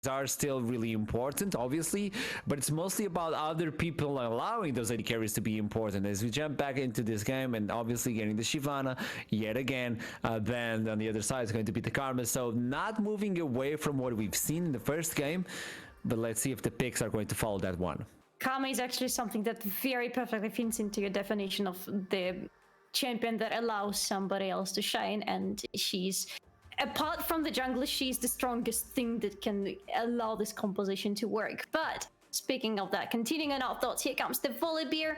are still really important, obviously, but it's mostly about other people allowing those AD carries to be important. As we jump back into this game, and obviously getting the Shyvana yet again, then on the other side is going to be the Karma. So not moving away from what we've seen in the first game, but let's see if the picks are going to follow that one. Karma is actually something that very perfectly fits into your definition of the champion that allows somebody else to shine, and she's, apart from the jungle, she's the strongest thing that can allow this composition to work. But speaking of that, continuing on our thoughts, here comes the Volibear,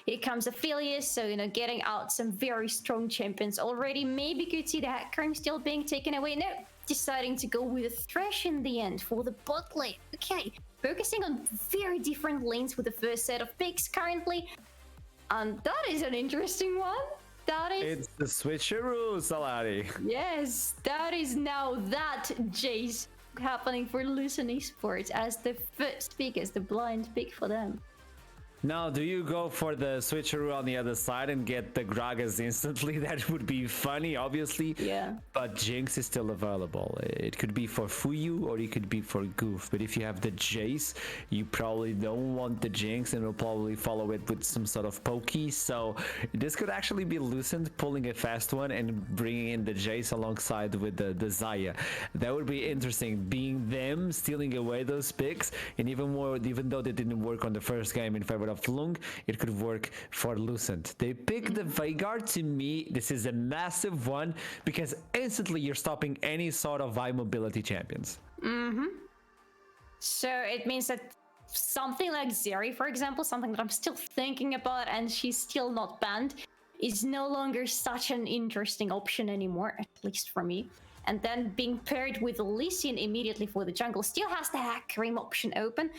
here comes Aphelios, so, you know, getting out some very strong champions already. Maybe could see the Hackering still being taken away. No, deciding to go with a Thresh in the end for the bot lane. Okay, focusing on very different lanes with the first set of picks currently. And that is an interesting one. That is... It's the switcheroo, Salari. Yes, that is now that Jace happening for Lucent Esports as the first pick, as the blind pick for them. Now, do you go for the switcheroo on the other side and get the Gragas instantly? That would be funny, obviously. Yeah. But Jinx is still available. It could be for Fuyu or it could be for Goof. But if you have the Jace, you probably don't want the Jinx and will probably follow it with some sort of pokey. So this could actually be Lucent pulling a fast one and bringing in the Jace alongside with the Xayah. That would be interesting, being them stealing away those picks. And even more, even though they didn't work on the first game in favor of Fløng, it could work for Lucent. They pick the Veigar. To me, this is a massive one because instantly you're stopping any sort of high mobility champions. So it means that something like Zeri, for example, something that I'm still thinking about and she's still not banned, is no longer such an interesting option anymore, at least for me. And then being paired with Elysian immediately for the jungle still has the Hackrim option open.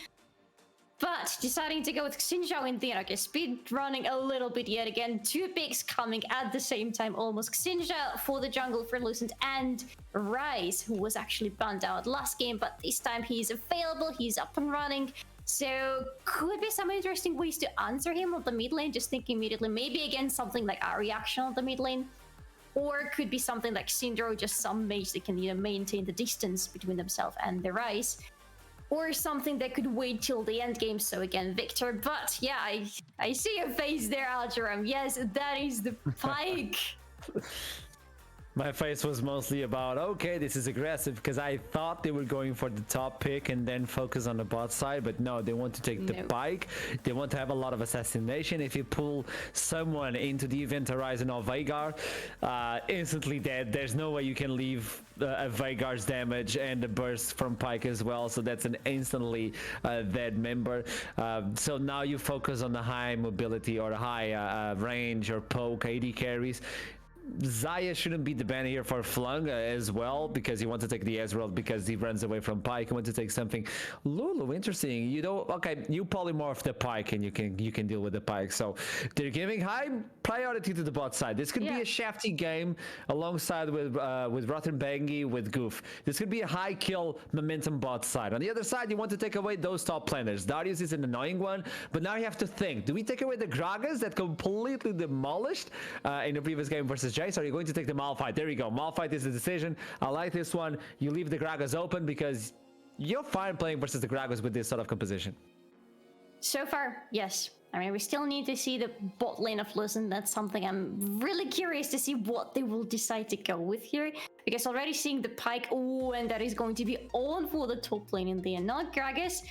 But deciding to go with Xinjiao in the end, okay, speed running a little bit yet again. Two picks coming at the same time almost. Xinjiao for the jungle for Lucent and Rise, who was actually banned out last game, but this time he's available, he's up and running. So could be some interesting ways to answer him on the mid lane, just thinking immediately, maybe again something like a reaction on the mid lane. Or could be something like Syndro, just some mage that can, you know, maintain the distance between themselves and the Rise. Or something that could wait till the end game. So again, Victor. But yeah, I see your face there, Algeram. Yes, that is the Pyke. My face was mostly about, okay, this is aggressive, because I thought they were going for the top pick and then focus on the bot side, but no, they want to take the Pyke. They want to have a lot of assassination. If you pull someone into the event horizon of Veigar, instantly dead. There's no way you can leave a Veigar's damage and the burst from Pyke as well, so that's an instantly dead member. So now you focus on the high mobility or high range or poke AD carries. Xayah shouldn't be the ban here for Fløng as well, because you want to take the Ezreal because he runs away from Pyke. You want to take something. Lulu, interesting. You know, okay, you polymorph the Pyke and you can deal with the Pyke. So they're giving high priority to the bot side. This could be a shafty game alongside with Rothenbengi, with Goof. This could be a high kill momentum bot side. On the other side, you want to take away those top planers. Darius is an annoying one, but now you have to think: do we take away the Gragas that completely demolished in the previous game versus Jace? Or are you going to take the Malphite? There you go. Malphite is the decision. I like this one. You leave the Gragas open because you're fine playing versus the Gragas with this sort of composition. So far, yes. I mean, we still need to see the bot lane of Lucent. That's something I'm really curious to see what they will decide to go with here. Because already seeing the Pyke, oh, and that is going to be on for the top lane in the end. Not Gragas,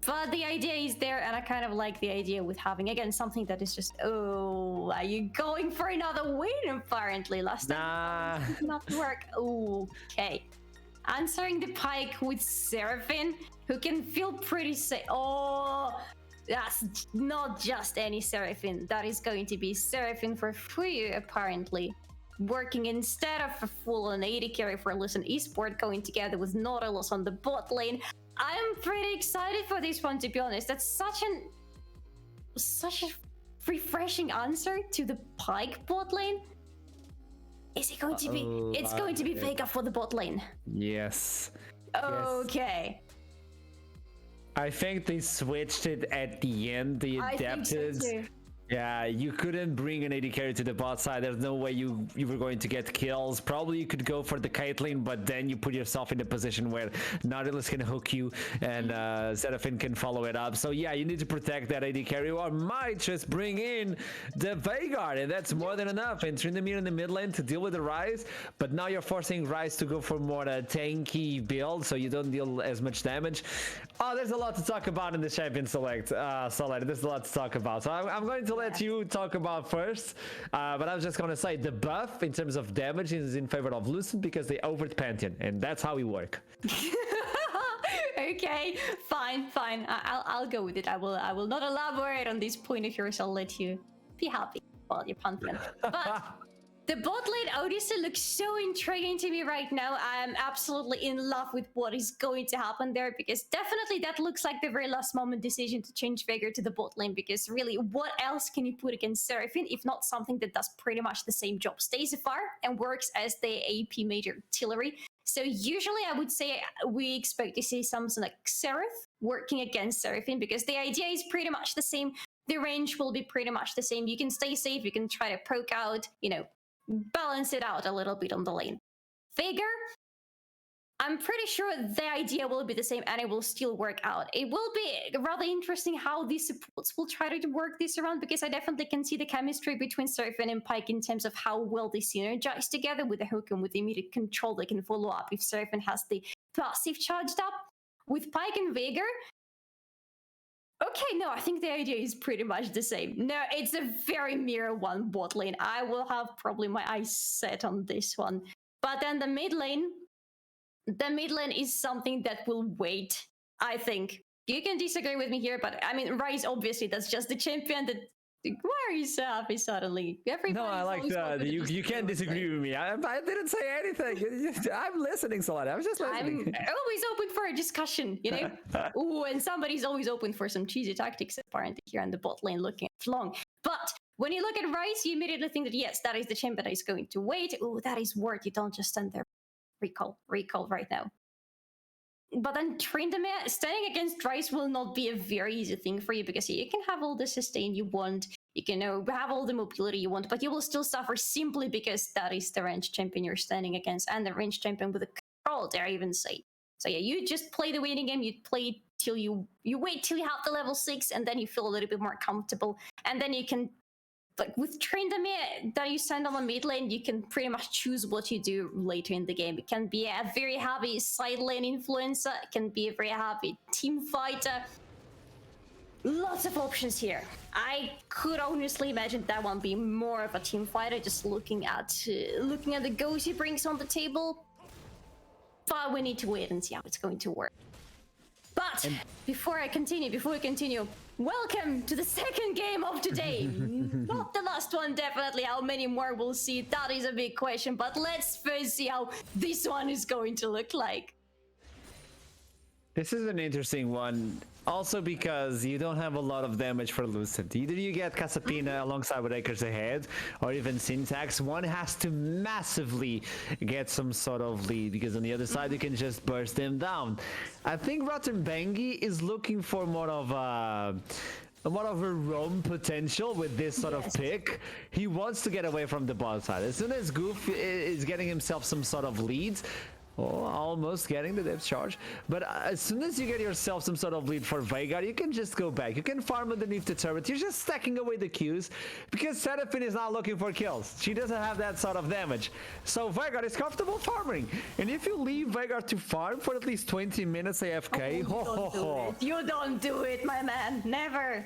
but the idea is there, and I kind of like the idea with having, again, something that is just, oh, are you going for another win, apparently? Last time it did not work. Oh, okay. Answering the Pyke with Seraphine, who can feel pretty safe. Oh, that's not just any Seraphine. That is going to be Seraphine for Fuyu, apparently. Working instead of a full-on AD carry for Lucent Esports, going together with Nautilus on the bot lane. I'm pretty excited for this one, to be honest. That's such a refreshing answer to the Pyke bot lane. Is it going to be? It's going to be Veigar for the bot lane. Yes. Okay. I think they switched it at the end. They adapted. Yeah, you couldn't bring an AD carry to the bot side. There's no way you were going to get kills. Probably you could go for the Caitlyn, but then you put yourself in a position where Nautilus can hook you and Seraphine can follow it up. So yeah, you need to protect that AD carry, or might just bring in the Veigar, and that's more than enough. And Tryndamere in the mid lane to deal with the Ryze, but now you're forcing Ryze to go for more tanky build, so you don't deal as much damage. Oh, there's a lot to talk about in the Champion Select, Solid. There's a lot to talk about. So I'm going to let you talk about first, but I was just going to say the buff in terms of damage is in favor of Lucent because they overed Pantheon, and that's how we work. Okay, fine. I'll go with it. I will not elaborate on this point of yours. I'll let you be happy about your Pantheon. But the bot lane Odyssey looks so intriguing to me right now. I'm absolutely in love with what is going to happen there, because definitely that looks like the very last moment decision to change Veigar to the bot lane, because really what else can you put against Seraphine if not something that does pretty much the same job, stays afar and works as the AP major artillery. So usually I would say we expect to see something like Seraph working against Seraphine, because the idea is pretty much the same. The range will be pretty much the same. You can stay safe, you can try to poke out, balance it out a little bit on the lane. Veigar, I'm pretty sure the idea will be the same and it will still work out. It will be rather interesting how these supports will try to work this around, because I definitely can see the chemistry between Seraphine and Pyke in terms of how well they synergize together with the hook and with the immediate control they can follow up if Seraphine has the passive charged up. With Pyke and Veigar, okay, no, I think the idea is pretty much the same. No, it's a very mirror one bot lane. I will have probably my eyes set on this one. But then the mid lane is something that will wait, I think. You can disagree with me here, but I mean, Ryze, obviously, that's just the champion that... Why are you so happy suddenly? No, I like that. You can't disagree with me. I didn't say anything. I'm listening, Solana. I was just listening. I'm always open for a discussion, Ooh, and somebody's always open for some cheesy tactics, apparently, here in the bot lane looking at Fløng. But when you look at Ryze, you immediately think that, yes, that is the champion that is going to wait. Ooh, that is worth it. Don't just stand there. Recall right now. But then Tryndamere, standing against Ryze will not be a very easy thing for you, because you can have all the sustain you want, you can have all the mobility you want, but you will still suffer simply because that is the ranged champion you're standing against, and the ranged champion with the control, dare I even say. So yeah, you just play the waiting game, you play till you wait till you have the level 6, and then you feel a little bit more comfortable, and then you can, like with Tryndamere that you send on the mid lane, you can pretty much choose what you do later in the game. It can be a very heavy side lane influencer, it can be a very heavy team fighter. Lots of options here. I could honestly imagine that one being more of a team fighter, just looking at the goals he brings on the table. But we need to wait and see how it's going to work. But before we continue, welcome to the second game of today. Not the last one, definitely. How many more we'll see, that is a big question. But let's first see how this one is going to look like. This is an interesting one, also because you don't have a lot of damage for Lucent. Either you get Casapina alongside with Acres Ahead, or even Syntax. One has to massively get some sort of lead, because on the other side you can just burst them down. I think Rottenbangi is looking for more of a roam potential with this sort of pick. He wants to get away from the bot side. As soon as Goof is getting himself some sort of leads, almost getting the depth charge, but as soon as you get yourself some sort of lead for Veigar, you can just go back. You can farm underneath the turret. You're just stacking away the Qs, because Seraphine is not looking for kills. She doesn't have that sort of damage. So Veigar is comfortable farming. And if you leave Veigar to farm for at least 20 minutes AFK, You don't do it, my man. Never.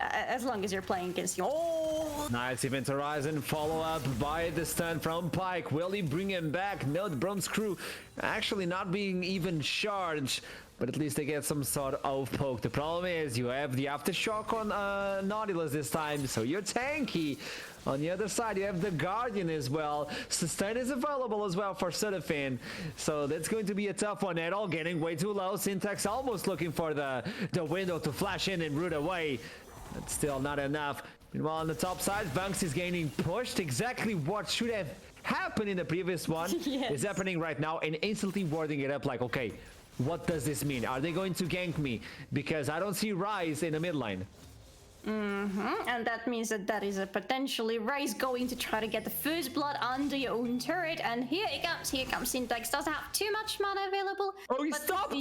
As long as you're playing against you. Oh! Nice Event Horizon follow up by the stun from Pyke. Will he bring him back? No, the Brom's crew actually not being even charged, but at least they get some sort of poke. The problem is you have the Aftershock on Nautilus this time, so you're tanky. On the other side, you have the Guardian as well. Sustain is available as well for Seraphine, so that's going to be a tough one. At all getting way too low. Syntax almost looking for the window to flash in and root away. That's still not enough. Meanwhile, on the top side, Bunks is getting pushed. Exactly what should have happened in the previous one is happening right now, and instantly warding it up like, okay, what does this mean? Are they going to gank me? Because I don't see Ryze in the mid lane. And that means that is a potentially Rise going to try to get the first blood under your own turret. And here it comes. Syntax doesn't have too much mana available. Oh, he stopped!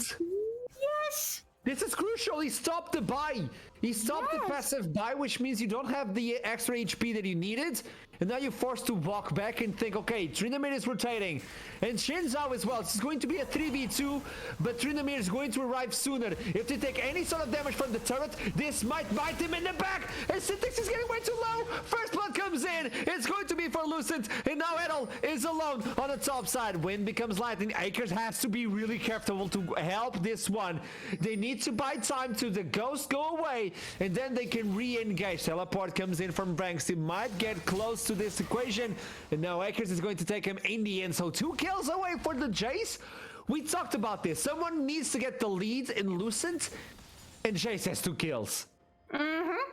Yes! This is crucial. He stopped the buy. He stopped the passive buy, which means you don't have the extra HP that you needed. And now you're forced to walk back and think, okay, Tryndamere is rotating. And Shinzao as well. It's going to be a 3v2, but Tryndamere is going to arrive sooner. If they take any sort of damage from the turret, this might bite him in the back. And Syntax is getting way too low. First blood comes in. It's going to be for Lucent. And now Edel is alone on the top side. Wind becomes lightning. Akers has to be really careful to help this one. They need to buy time to the ghost go away, and then they can re-engage. Teleport comes in from Branks. He might get close to this equation, and now Akers is going to take him in the end. So 2 kills away for the Jace. We talked about this. Someone needs to get the lead in Lucent, and Jace has 2 kills.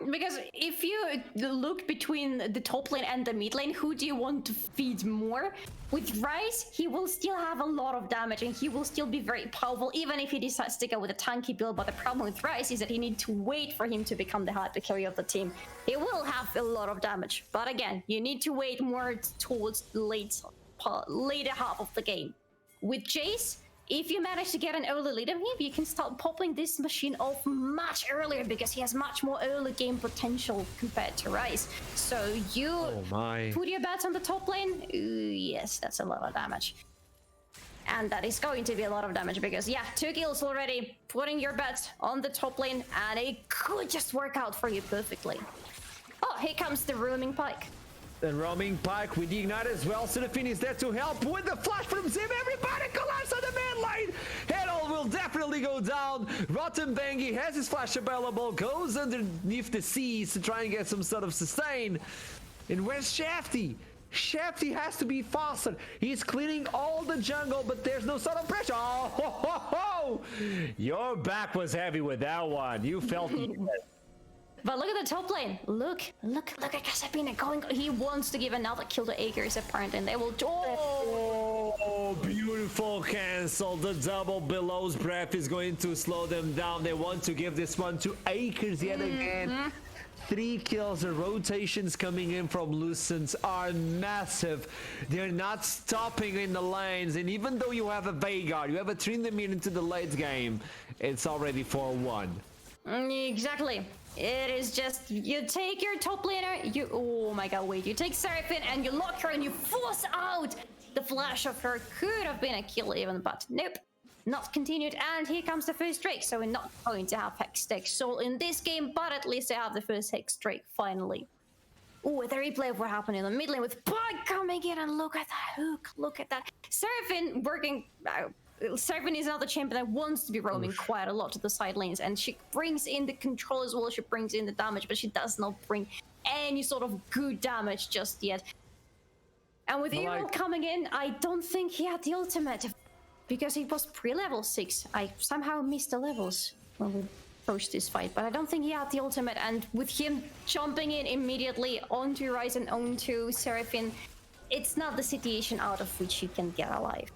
Because if you look between the top lane and the mid lane, who do you want to feed more? With Rise, he will still have a lot of damage and he will still be very powerful, even if he decides to go with a tanky build. But the problem with Rise is that you need to wait for him to become the hyper carry of the team. He will have a lot of damage, but again, you need to wait more towards the later half of the game. With Jace, if you manage to get an early lead on him, you can start popping this machine off much earlier because he has much more early game potential compared to Rise. So you put your bets on the top lane. Yes, that's a lot of damage. And that is going to be a lot of damage because, yeah, 2 kills already, putting your bets on the top lane, and it could just work out for you perfectly. Oh, here comes the roaming pike. The roaming pike with the ignite as well. Seraphine is there to help with the flash from Zim. Everybody collapse on the man lane. Hedel will definitely go down. Rottenbangi has his flash available. Goes underneath the seas to try and get some sort of sustain. And where's Shafty? Shafty has to be faster. He's cleaning all the jungle, but there's no sort of pressure. Oh, ho, ho, ho. Your back was heavy with that one. You felt it. But look at the top lane. Look at Casapina going. He wants to give another kill to Akers apparently, and they will. Oh, beautiful cancel. The double below's breath is going to slow them down. They want to give this one to Akers yet again. 3 kills. The rotations coming in from Lucent are massive. They're not stopping in the lanes, and even though you have a Veigar, you have a Tryndamere into the late game, it's already 4-1. Exactly. It is just, you take your top laner, oh my god, wait, you take Seraphine and you lock her and you force out the flash of her. Could have been a kill even, but nope, not continued. And here comes the first Drake, so we're not going to have Hextech Soul in this game, but at least they have the first Hex Drake finally. Oh, the replay of what happened in the mid lane with Pug coming in, and look at that hook, look at that. Seraphine working... Seraphine is another champion that wants to be roaming quite a lot to the side lanes, and she brings in the control as well, she brings in the damage, but she does not bring any sort of good damage just yet. And with Emerald coming in, I don't think he had the ultimate, because he was pre-level 6. I somehow missed the levels when we approached this fight, but I don't think he had the ultimate, and with him jumping in immediately onto Rise and onto Seraphine, it's not the situation out of which you can get alive.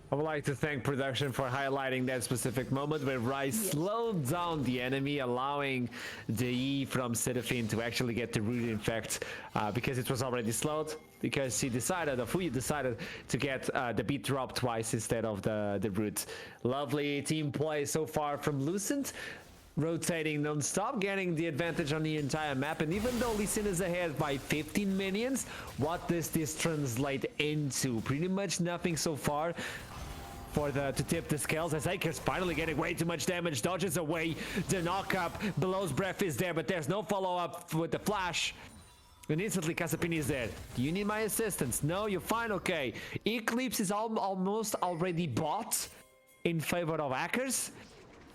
I would like to thank production for highlighting that specific moment where Rise slowed down the enemy, allowing the E from Seraphine to actually get the root in fact, because it was already slowed, because he decided, to get the beat drop twice instead of the root. Lovely team play so far from Lucent. Rotating non-stop, getting the advantage on the entire map, and even though Lee Sin is ahead by 15 minions, what does this translate into? Pretty much nothing so far for to tip the scales, as Akers finally getting way too much damage, dodges away the knock-up. Below's breath is there, but there's no follow-up with the flash. And instantly Casapini is there. Do you need my assistance? No, you're fine, okay. Eclipse is almost already bought in favor of Akers.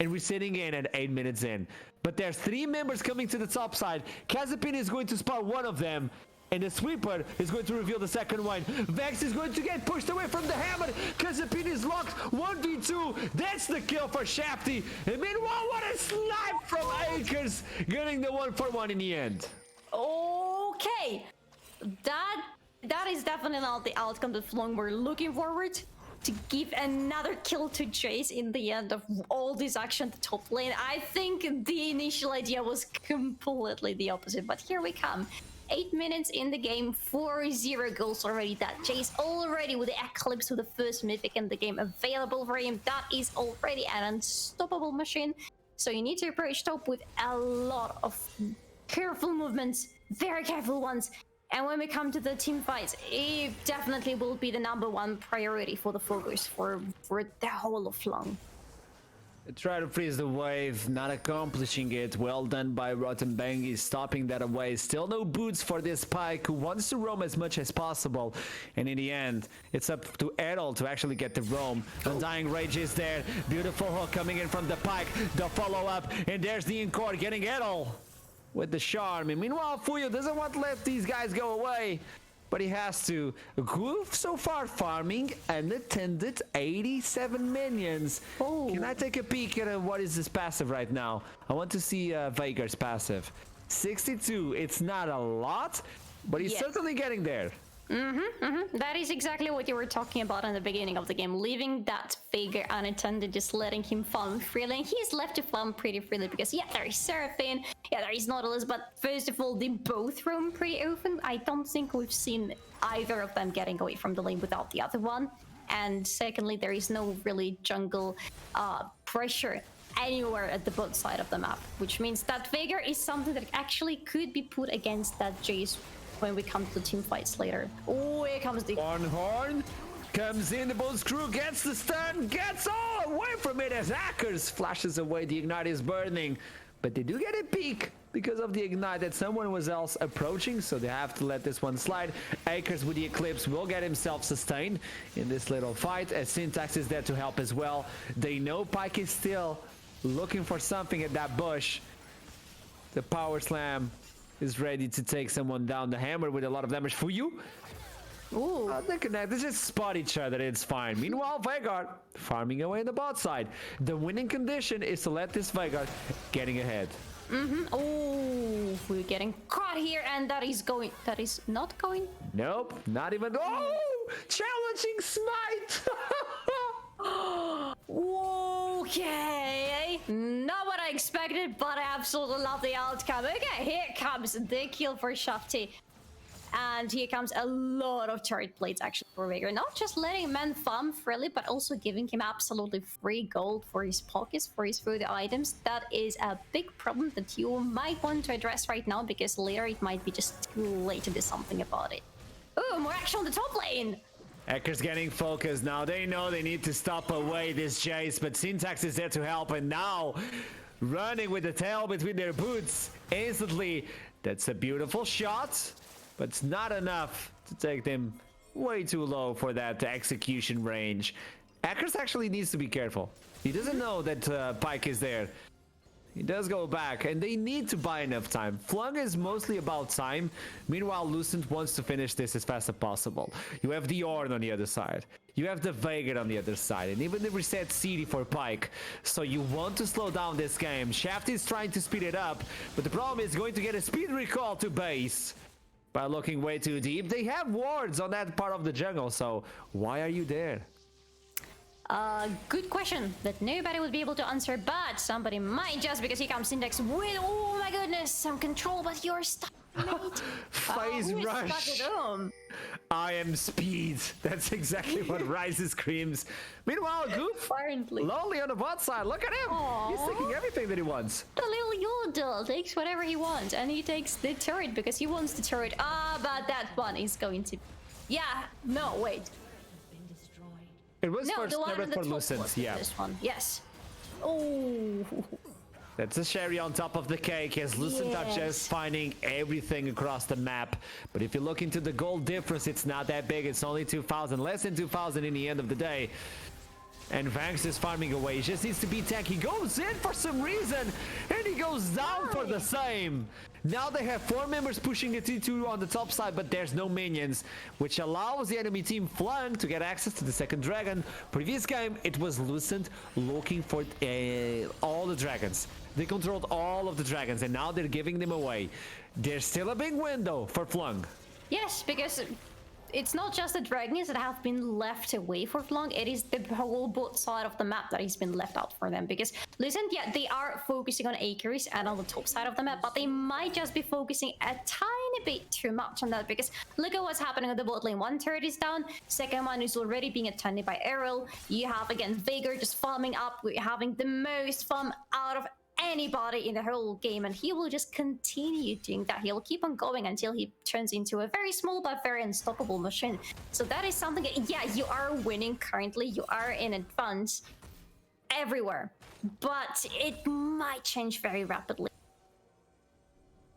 And we're sitting in at 8 minutes in. But there's 3 members coming to the top side. Casapini is going to spot one of them. And the sweeper is going to reveal the second one. Vex is going to get pushed away from the hammer. Casapini is locked. 1v2. That's the kill for Shafty. And meanwhile, what a snipe from Akers. Getting the 1-for-1 in the end. Okay. That is definitely not the outcome that Fløng were looking forward. to give another kill to Jace in the end of all this action at the top lane. I think the initial idea was completely the opposite, but here we come. 8 minutes in the game, 4-0 goals already. That Jace already with the Eclipse, with the first mythic in the game available for him. That is already an unstoppable machine. So you need to approach top with a lot of careful movements, very careful ones. And when we come to the team fights, it definitely will be the #1 priority for the focus for the whole of Fløng. Try to freeze the wave, not accomplishing it. Well done by Rottenbangi, stopping that away. Still no boots for this Pyke, who wants to roam as much as possible. And in the end, it's up to Errol to actually get the roam. Undying Rage is there. Beautiful hook coming in from the Pyke. The follow-up, and there's the Encore getting Errol with the charm. And meanwhile, Fuyo doesn't want to let these guys go away, but he has to. Goof so far farming unattended 87 minions. Oh. Can I take a peek at what is this passive right now? I want to see Veigar's passive. 62, it's not a lot, but he's certainly getting there. That is exactly what you were talking about in the beginning of the game. Leaving that Veigar unattended, just letting him farm freely. And he's left to farm pretty freely because, yeah, there is Seraphine, yeah, there is Nautilus, but first of all, they both roam pretty often. I don't think we've seen either of them getting away from the lane without the other one. And secondly, there is no really jungle pressure anywhere at the bot side of the map, which means that Veigar is something that actually could be put against that Jace when we come to the team fights later. Oh, here comes the Horn comes in, the Bulls crew gets the stun, gets all away from it as Akers flashes away. The Ignite is burning, but they do get a peek because of the Ignite that someone was else approaching, so they have to let this one slide. Akers with the Eclipse will get himself sustained in this little fight, as Syntax is there to help as well. They know Pyke is still looking for something at that bush. The Power Slam is ready to take someone down. The hammer with a lot of damage for you. Ooh. They connect. They just spot each other. It's fine. Meanwhile, Veigar farming away on the bot side. The winning condition is to let this Veigar getting ahead. Oh, we're getting caught here, and that is going. That is not going. Nope, not even. Oh, challenging smite. Okay, not what I expected, but I absolutely love the outcome. Okay, here comes the kill for Shafty. And here comes a lot of turret plates actually for Veigar. Not just letting men farm freely, but also giving him absolutely free gold for his pockets, for his food items. That is a big problem that you might want to address right now, because later it might be just too late to do something about it. Ooh, more action on the top lane! Ekker's getting focused now. They know they need to stop away this Jace, but Syntax is there to help, and now running with the tail between their boots instantly. That's a beautiful shot, but it's not enough to take them way too low for that execution range. Ekker's actually needs to be careful. He doesn't know that Pyke is there. He does go back, and they need to buy enough time. Fløng is mostly about time. Meanwhile, Lucent wants to finish this as fast as possible. You have the Ornn on the other side. You have the Veigar on the other side, and even the reset CD for Pyke. So you want to slow down this game. Shafty is trying to speed it up, but the problem is going to get a speed recall to base by looking way too deep. They have wards on that part of the jungle, so why are you there? Good question that nobody would be able to answer, but somebody might, just because he comes Syntax with, oh my goodness, some control, but you're stuck, mate. Phase rush. Stuck at home? I am speed. That's exactly what Ryze screams. Meanwhile, Goof, Apparently. lonely on the bot side. Look at him. Aww. He's taking everything that he wants. The little Yordle takes whatever he wants, and he takes the turret because he wants the turret. But that one is going to... Yeah, no, wait. It was No, first the one never at the for top Lucent, was yeah. this one, yes. Oh. That's a cherry on top of the cake, as Lucent are just finding everything across the map. But if you look into the gold difference, it's not that big. It's only 2,000, less than 2,000 in the end of the day. And Vanks is farming away. He just needs to be tanky. He goes in for some reason, and he goes down for the same. Now they have 4 members pushing the T2 on the top side, but there's no minions, which allows the enemy team Fløng to get access to the second dragon. Previous game, it was Lucent looking for all the dragons. They controlled all of the dragons, and now they're giving them away. There's still a big window for Fløng. Yes, because it's not just the dragons that have been left away for Flong, it is the whole bot side of the map that has been left out for them. Because Lucent, yeah, they are focusing on acres and on the top side of the map, but they might just be focusing a tiny bit too much on that. Because look at what's happening on the bot lane. One turret is down, second one is already being attended by Errol. You have again Vigor just farming up. We're having the most farm out of anybody in the whole game, and he will just continue doing that. He'll keep on going until he turns into a very small but very unstoppable machine. So that is something that, yeah, you are winning currently, you are in advance everywhere, but it might change very rapidly.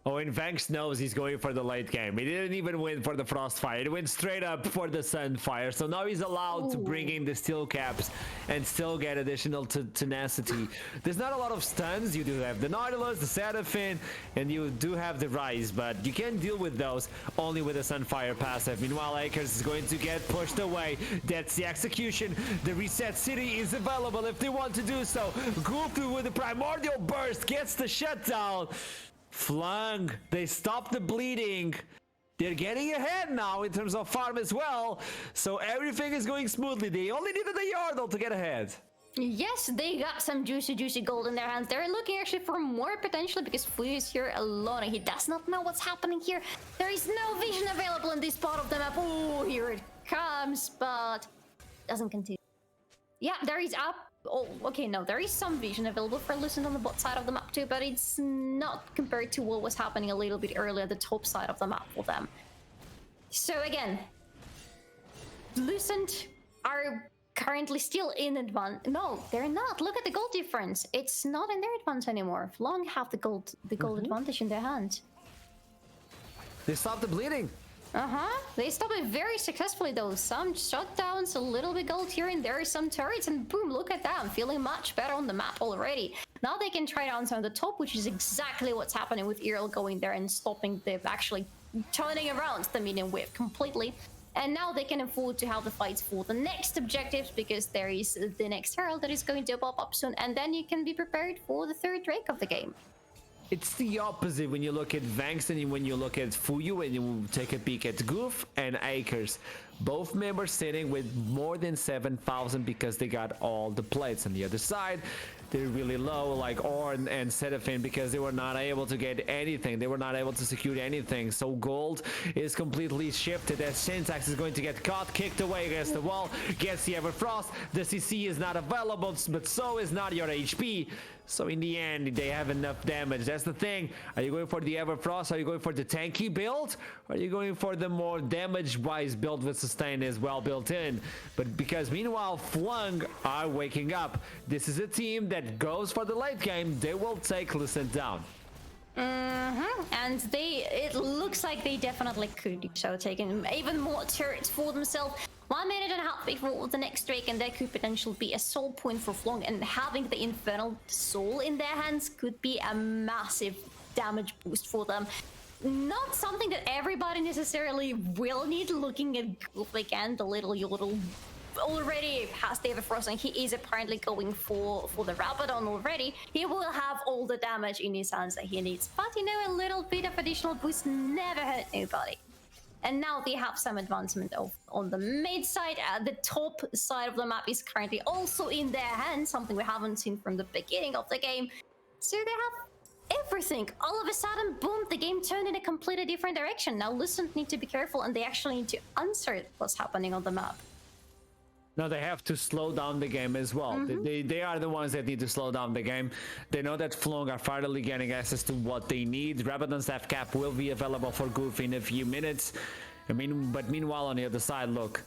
Oh, and Vanks knows he's going for the late game. He didn't even win for the Frostfire. He went straight up for the Sunfire. So now he's allowed to bring in the Steel Caps and still get additional tenacity. There's not a lot of stuns. You do have the Nautilus, the Seraphine, and you do have the Rise, but you can deal with those only with the Sunfire passive. Meanwhile, Akers is going to get pushed away. That's the execution. The Reset City is available if they want to do so. Goofy with the Primordial Burst gets the shutdown. Fløng, they stop the bleeding. They're getting ahead now in terms of farm as well. So everything is going smoothly. They only needed a Yardle to get ahead. Yes, they got some juicy gold in their hands. They're looking actually for more potentially because Fu is here alone and he does not know what's happening here. There is no vision available in this part of the map. Oh, here it comes, but doesn't continue. Yeah, there is up. Oh, okay, no, there is some vision available for Lucent on the bot side of the map too, but it's not compared to what was happening a little bit earlier at the top side of the map for them. So again, Lucent are currently still in advance. No, they're not. Look at the gold difference. It's not in their advance anymore. Flong have the gold advantage in their hands. They stopped the bleeding. They stopped it very successfully though. Some shutdowns, a little bit gold here and there, some turrets, and boom, look at them. Feeling much better on the map already. Now they can try to answer on the top, which is exactly what's happening with Earl going there and stopping the actually turning around the minion wave completely. And now they can afford to have the fights for the next objectives because there is the next herald that is going to pop up soon, and then you can be prepared for the third Drake of the game. It's the opposite when you look at Vanks and when you look at Fuyu and you take a peek at Goof and Akers. Both members sitting with more than 7,000 because they got all the plates. On the other side, they're really low, like Ornn and Seraphine, because they were not able to get anything. They were not able to secure anything. So gold is completely shifted as Syntax is going to get caught, kicked away against the wall, gets the Everfrost. The CC is not available, but so is not your HP. So in the end, they have enough damage. That's the thing. Are you going for the Everfrost? Are you going for the tanky build? Or are you going for the more damage-wise build with sustain as well built in? But because meanwhile, Fløng are waking up. This is a team that goes for the late game. They will take Lucent down. And it looks like they definitely could do so, taking even more turrets for themselves. 1 minute and a half before the next Drake, and that could potentially be a soul point for Fløng, and having the Infernal Soul in their hands could be a massive damage boost for them. Not something that everybody necessarily will need, looking at Goof again, the little Yordle already has the Everfrost, and he is apparently going for the Rabadon already. He will have all the damage in his hands that he needs, but you know, a little bit of additional boost never hurt nobody. And now they have some advancement on the mid side. The top side of the map is currently also in their hands, something we haven't seen from the beginning of the game. So they have everything. All of a sudden, boom, the game turned in a completely different direction. Now Lucent need to be careful, and they actually need to answer what's happening on the map. No, they have to slow down the game as well. They are the ones that need to slow down the game. They know that Fløng are finally getting access to what they need. Rabadon's F cap will be available for Goof in a few minutes. But meanwhile, on the other side, look.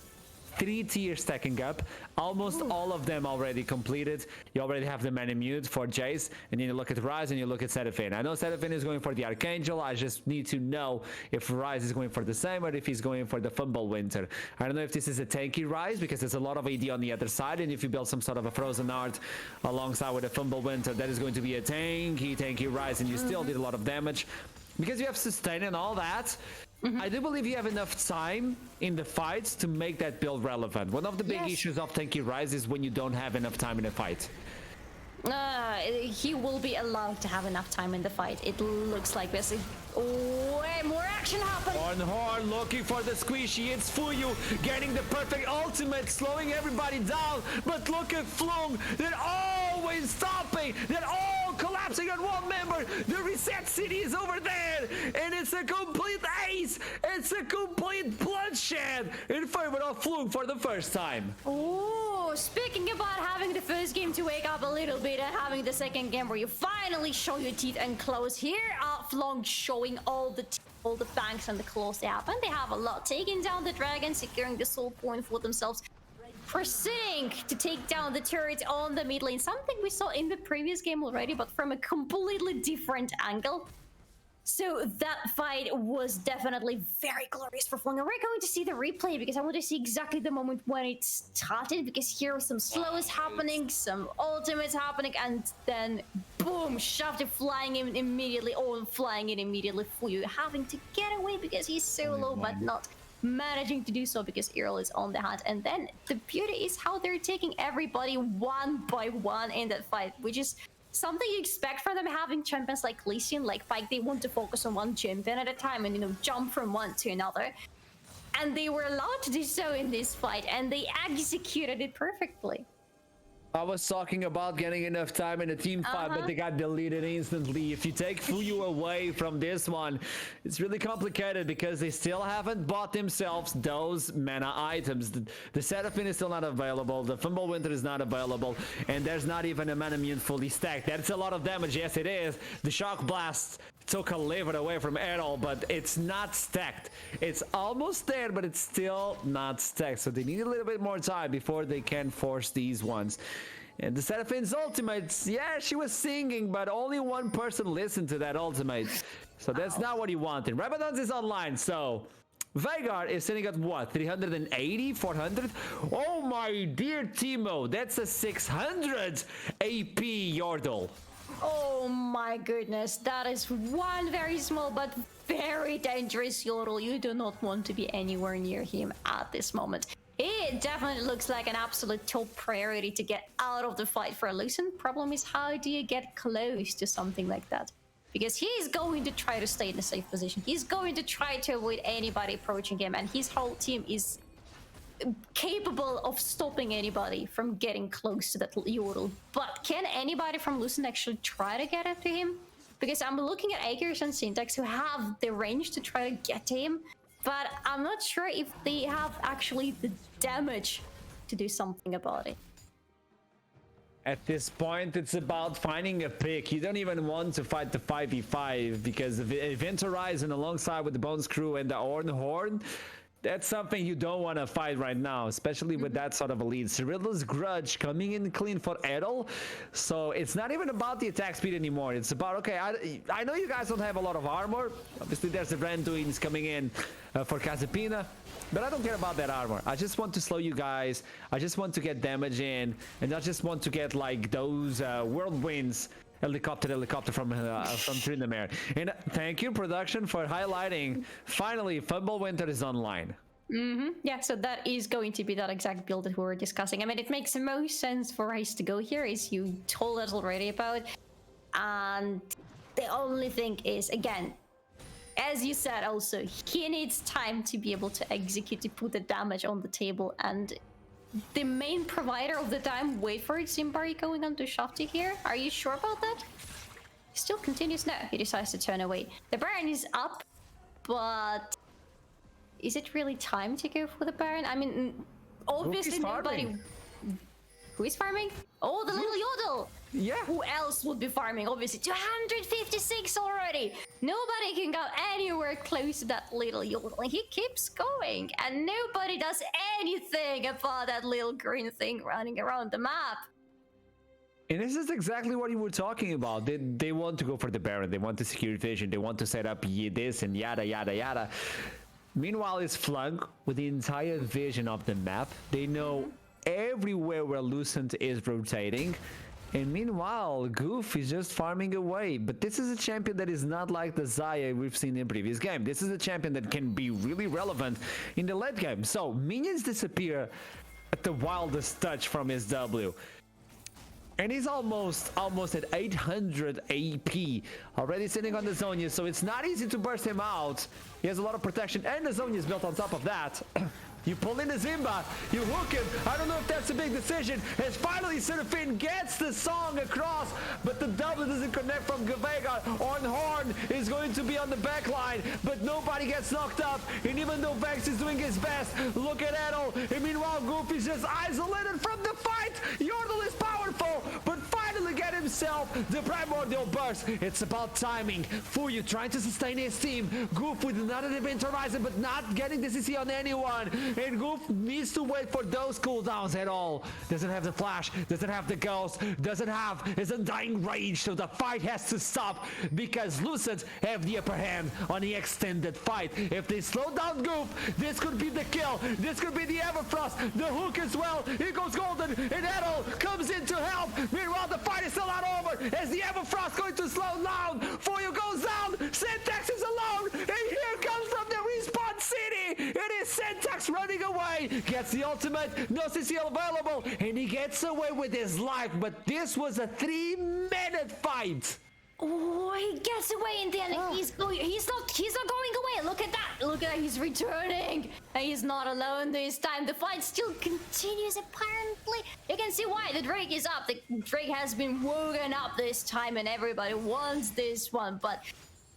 3 tiers stacking up, almost all of them already completed. You already have the man mute for Jace, and then you look at Rise and you look at Seraphine. I know Seraphine is going for the Archangel. I just need to know if Rise is going for the same or if he's going for the Fumble Winter. I don't know if this is a tanky Rise because there's a lot of AD on the other side, and if you build some sort of a Frozen Art alongside with a Fumble Winter, that is going to be a tanky Rise, and you still did a lot of damage. Because you have sustain and all that, I do believe you have enough time in the fights to make that build relevant. One of the big issues of tanky Rise is when you don't have enough time in a fight. he will be allowed to have enough time in the fight. It looks like this. Way more action happened. On Horn looking for the squishy. It's Fuyu getting the perfect ultimate, slowing everybody down. But look at Fløng. They're always stopping. They're all collapsing on one member. The reset city is over there. And it's a complete ace. It's a complete bloodshed in favor of Fløng for the first time. Oh, speaking about having the first game to wake up a little bit and having the second game where you finally show your teeth and claws, here are Fløng showing all the fangs and the claws they have, and they have a lot, taking down the dragon, securing the soul point for themselves, proceeding to take down the turret on the mid lane, something we saw in the previous game already, but from a completely different angle. So that fight was definitely very glorious for Fløng. And we're going to see the replay because I want to see exactly the moment when it started, because here was some slows happening, some ultimates happening, and then boom, shoved it flying in immediately, or flying in immediately for you, having to get away because he's so low, but not managing to do so because Earl is on the hunt. And then the beauty is how they're taking everybody one by one in that fight, which is something you expect from them, having champions like Lucent, like Pyke. They want to focus on one champion at a time and, you know, jump from one to another. And they were allowed to do so in this fight, and they executed it perfectly. I was talking about getting enough time in a team fight, but they got deleted instantly. If you take Fuyu away from this one, it's really complicated because they still haven't bought themselves those mana items. The Seraphine is still not available, the Fumble Winter is not available, and there's not even a mana immune fully stacked. That's a lot of damage, yes it is. The Shock Blast took a liver away from Errol, but it's not stacked. It's almost there, but it's still not stacked. So they need a little bit more time before they can force these ones. And the Seraphine's ultimates, yeah, she was singing, but only one person listened to that ultimate. So that's not what you wanted. Rabadon's is online, so Veigar is sitting at what, 380, 400? Oh my dear Timo, that's a 600 AP Yordle. Oh my goodness, that is one very small but very dangerous Yordle. You do not want to be anywhere near him at this moment. It definitely looks like an absolute top priority to get out of the fight for Lucent. Problem is, how do you get close to something like that? Because he's going to try to stay in a safe position. He's going to try to avoid anybody approaching him, and his whole team is capable of stopping anybody from getting close to that Yordle. But can anybody from Lucent actually try to get up to him? Because I'm looking at Akers and Syntax, who have the range to try to get to him, but I'm not sure if they have actually the damage to do something about it. At this point, it's about finding a pick. You don't even want to fight the 5v5 because of Event Horizon alongside with the Bones Crew and the Horn, that's something you don't want to fight right now, especially with that sort of a lead. Cyrilla's Grudge coming in clean for Errol, so it's not even about the attack speed anymore. It's about, okay, I know you guys don't have a lot of armor. Obviously, there's the Randuins coming in for Casapina, but I don't care about that armor. I just want to slow you guys. I just want to get damage in, and I just want to get like those whirlwinds. Helicopter from Tryndamere. And thank you, production, for highlighting. Finally, Fumble Winter is online. Yeah, so that is going to be that exact build that we were discussing. I mean, it makes the most sense for Rice to go here, as you told us already about. And the only thing is, again, as you said also, he needs time to be able to execute, to put the damage on the table. And the main provider of the time, wait for it, Zimbari going on to Shafty here. Are you sure about that? He still continues. No, he decides to turn away. The Baron is up, but is it really time to go for the Baron? I mean, obviously nobody. Who is farming? Oh, the little Yordle! Yeah. Who else would be farming? Obviously, 256 already! Nobody can go anywhere close to that little Yordle. And he keeps going, and nobody does anything about that little green thing running around the map. And this is exactly what you were talking about. They want to go for the Baron. They want to secure vision. They want to set up this and yada, yada, yada. Meanwhile, it's Fløng with the entire vision of the map. They know everywhere where Lucent is rotating, and meanwhile Goof is just farming away. But this is a champion that is not like the Xayah we've seen in previous game. This is a champion that can be really relevant in the late game. So minions disappear at the wildest touch from his W. And he's almost at 800 AP, already sitting on the Zonia, so it's not easy to burst him out. He has a lot of protection, and the Zonia is built on top of that. You pull in the Zimba, you hook him. I don't know if that's a big decision. As finally Serafin gets the song across, but the double doesn't connect from Gavega. Horn is going to be on the back line, but nobody gets knocked up. And even though Vex is doing his best, look at Edel. And meanwhile, Goof is just isolated from the fight. Yordle is powerful, but finally get himself the primordial burst. It's about timing. Fuyu trying to sustain his team. Goof with another event horizon, but not getting the CC on anyone. And Goof needs to wait for those cooldowns at all. Doesn't have the flash, doesn't have the ghost, doesn't have his undying rage, so the fight has to stop because Lucent have the upper hand on the extended fight. If they slow down Goof, this could be the kill. This could be the Everfrost, the hook as well. Here goes Golden, and Edel comes in to help. Meanwhile, the fight is still not over as the Everfrost going to slow down. Fuyu goes down, Syntax is alone, and here comes from the respawn city. It is Syntax running away, gets the ultimate, no CC available, and he gets away with his life. But this was a 3-minute fight. Oh, he gets away in the end. He's not going away. Look at that. He's returning. And he's not alone this time. The fight still continues apparently. You can see why the Drake is up. The Drake has been woken up this time and everybody wants this one, but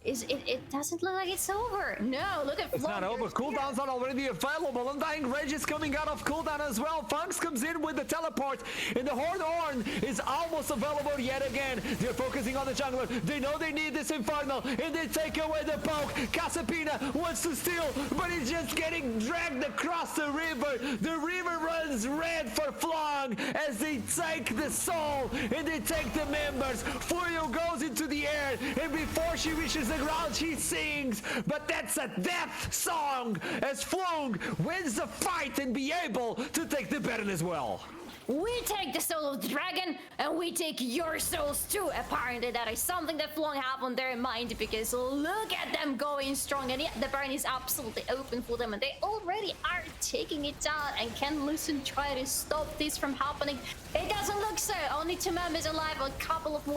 it doesn't look like it's over. No, look at It's not over. Cooldowns are already available. Undying Rage is coming out of cooldown as well. Funks comes in with the teleport, and the Horn is almost available yet again. They're focusing on the jungler. They know they need this Infernal, and they take away the poke. Casapina wants to steal, but he's just getting dragged across the river. The river runs red for Fløng as they take the soul, and they take the members. Fuyu goes into the air, and before she reaches the ground, she sings, but that's a death song as Fløng wins the fight and be able to take the Baron as well. We take the soul of the dragon, and we take your souls too. Apparently that is something that Fløng have on their mind, because look at them going strong, and yet the Baron is absolutely open for them, and they already are taking it down. And can Lucent try to stop this from happening? It doesn't look so. Only 2 members alive,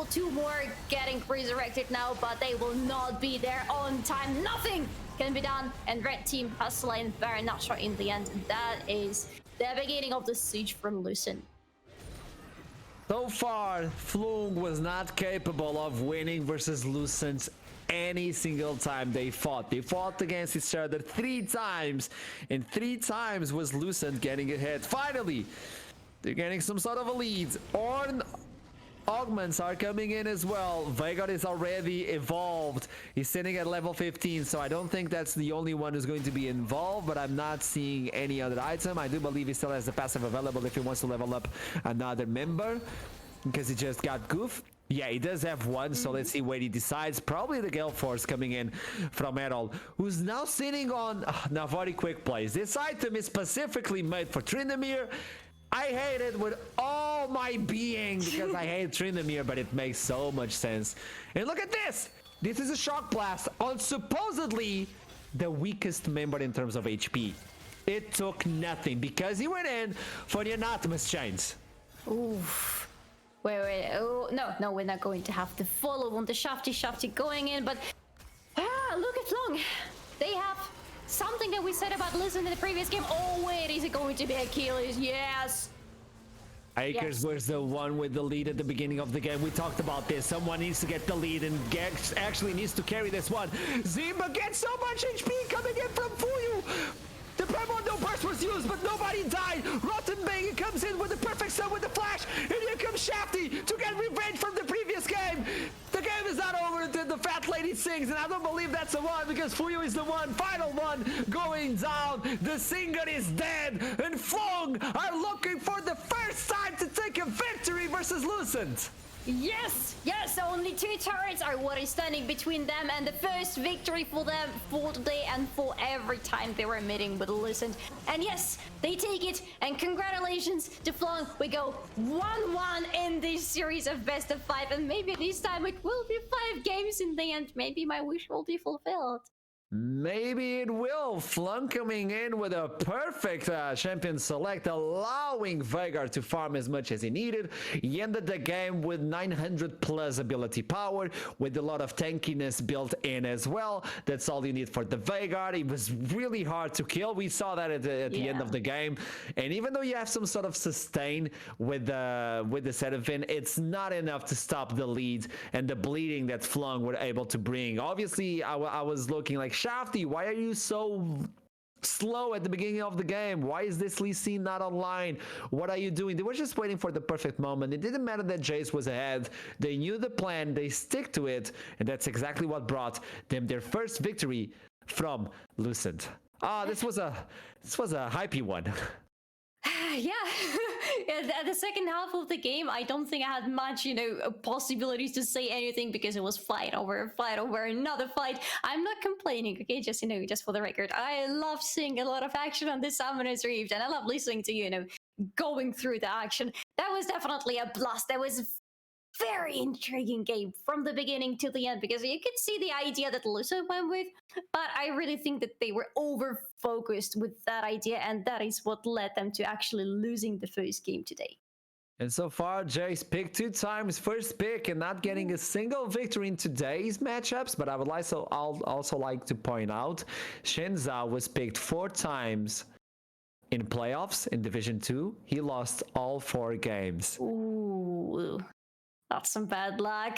two more getting resurrected now, but they will not be there on time. Nothing can be done, and red team has slain Baron Nashor in the end. That is the beginning of the siege from Lucent. So far, Fløng was not capable of winning versus Lucent any single time they fought. They fought against each other 3 times, and 3 times was Lucent getting ahead. Finally, they're getting some sort of a lead. Augments are coming in as well. Veigar is already evolved. He's sitting at level 15, so I don't think that's the only one who's going to be involved, but I'm not seeing any other item. I do believe he still has the passive available if he wants to level up another member, because he just got Goof. Yeah, he does have one, so let's see what he decides. Probably the Gale Force coming in from Errol, who's now sitting on Navari Quick Plays. This item is specifically made for Tryndamere. I hate it with all my being because I hate Tryndamere, but it makes so much sense. And look at this! This is a Shock Blast on supposedly the weakest member in terms of HP. It took nothing because he went in for the Anatomist Chains. Oof. Wait. Oh, no, we're not going to have the follow on the Shafty going in, but look at Fløng. They have something that we said about Lucent in the previous game. Oh wait, is it going to be Achilles? Yes. Akers was the one with the lead at the beginning of the game. We talked about this. Someone needs to get the lead, and Gex actually needs to carry this one. Zimba gets so much HP coming in from Fuyu. The primordial burst was used, but nobody died. Rottenbang comes in with the perfect stun with the flash, and here comes Shafty to get revenge from the previous game. The game is not over until the fat lady sings, and I don't believe that's the one, because Fuyu is the final one going down. The singer is dead, and Fløng are looking for the first time to take a victory versus Lucent. Yes, only 2 turrets are what is standing between them and the first victory for them for today and for every time they were meeting with Lucent. And yes, they take it, and congratulations to Fløng. We go 1-1 in this series of best of 5, and maybe this time it will be 5 games in the end. Maybe my wish will be fulfilled. Maybe it will. Fløng coming in with a perfect champion select, allowing Veigar to farm as much as he needed. He ended the game with 900 plus ability power, with a lot of tankiness built in as well. That's all you need for the Veigar. It was really hard to kill. We saw that at the end of the game. And even though you have some sort of sustain with the Seraphine, it's not enough to stop the lead and the bleeding that Fløng were able to bring. Obviously, I was looking like, Shafty, why are you so slow at the beginning of the game? Why is this Lee Sin not online? What are you doing? They were just waiting for the perfect moment. It didn't matter that Jace was ahead. They knew the plan. They stick to it. And that's exactly what brought them their first victory from Lucent. This was a hypey one. Yeah. At the second half of the game, I don't think I had much, possibilities to say anything because it was fight over another fight. I'm not complaining, okay? Just for the record, I love seeing a lot of action on this Summoner's Rift, and I love listening to going through the action. That was definitely a blast. That was very intriguing game from the beginning to the end, because you could see the idea that Lucent went with, but I really think that they were over focused with that idea, and that is what led them to actually losing the first game today. And so far, Jace picked 2 times first pick and not getting a single victory in today's matchups. But I would also like to point out, Shenza was picked 4 times in playoffs in Division 2. He lost all 4 games. Ooh. That's some bad luck.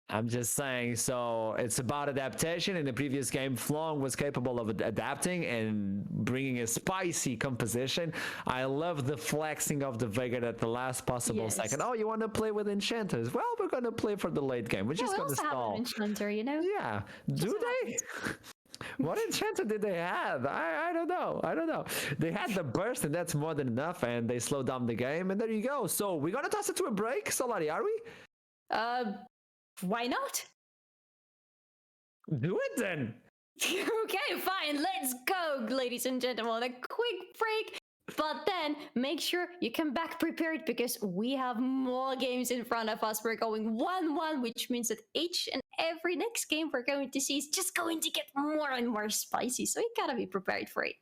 I'm just saying, so it's about adaptation. In the previous game, Fløng was capable of adapting and bringing a spicy composition. I love the flexing of the Veigar at the last possible second. Oh, you want to play with enchanters? Well, we're going to play for the late game. We're just going to stall. Have an enchanter, Yeah. Do they? What enchanter did they have? I don't know. They had the burst, and that's more than enough, and they slowed down the game, and there you go. So we're going to toss it to a break, Solari, are we? Why not? Do it then. Okay, fine. Let's go, ladies and gentlemen. A quick break. But then make sure you come back prepared, because we have more games in front of us. We're going 1-1, which means that each and every next game we're going to see is just going to get more and more spicy. So you gotta be prepared for it.